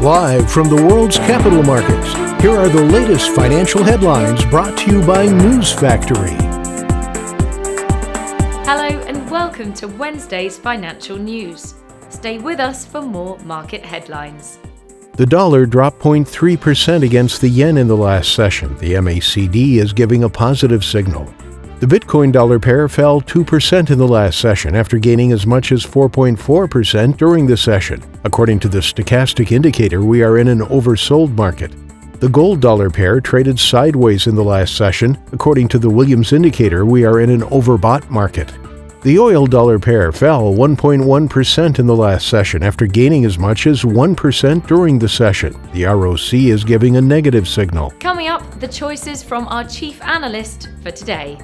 Live from the world's capital markets, here are the latest financial headlines brought to you by News Factory. Hello and welcome to Wednesday's financial news. Stay with us for more market headlines. The dollar dropped 0.3% against the yen in the last session. The MACD is giving a positive signal. The Bitcoin dollar pair fell 2% in the last session after gaining as much as 4.4% during the session. According to the stochastic indicator, we are in an oversold market. The gold dollar pair traded sideways in the last session. According to the Williams indicator, we are in an overbought market. The oil dollar pair fell 1.1% in the last session after gaining as much as 1% during the session. The ROC is giving a negative signal. Coming up, the choices from our chief analyst for today.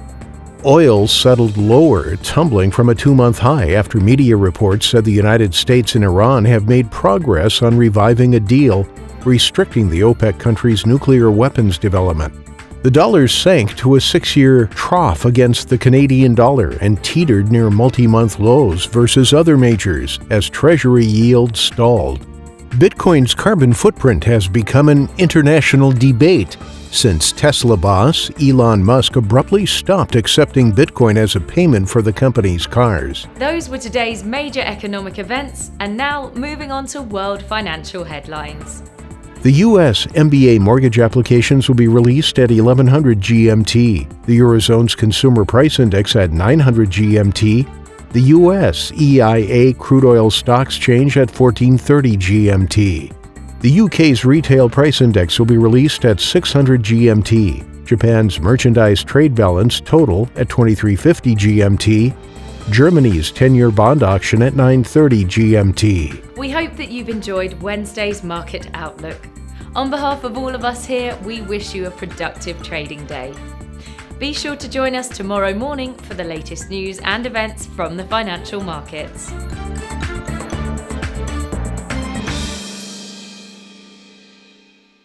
Oil settled lower, tumbling from a 2-month high after media reports said the United States and Iran have made progress on reviving a deal restricting the OPEC countries' nuclear weapons development. The dollar sank to a 6-year trough against the Canadian dollar and teetered near multi-month lows versus other majors as Treasury yields stalled. Bitcoin's carbon footprint has become an international debate since Tesla boss Elon Musk abruptly stopped accepting Bitcoin as a payment for the company's cars. Those were today's major economic events, and now moving on to world financial headlines. The U.S. MBA mortgage applications will be released at 1100 GMT, the Eurozone's Consumer Price Index at 900 GMT, the U.S. EIA crude oil stocks change at 1430 GMT. The UK's Retail Price Index will be released at 600 GMT, Japan's Merchandise Trade Balance total at 2350 GMT, Germany's 10-year bond auction at 930 GMT. We hope that you've enjoyed Wednesday's market outlook. On behalf of all of us here, we wish you a productive trading day. Be sure to join us tomorrow morning for the latest news and events from the financial markets.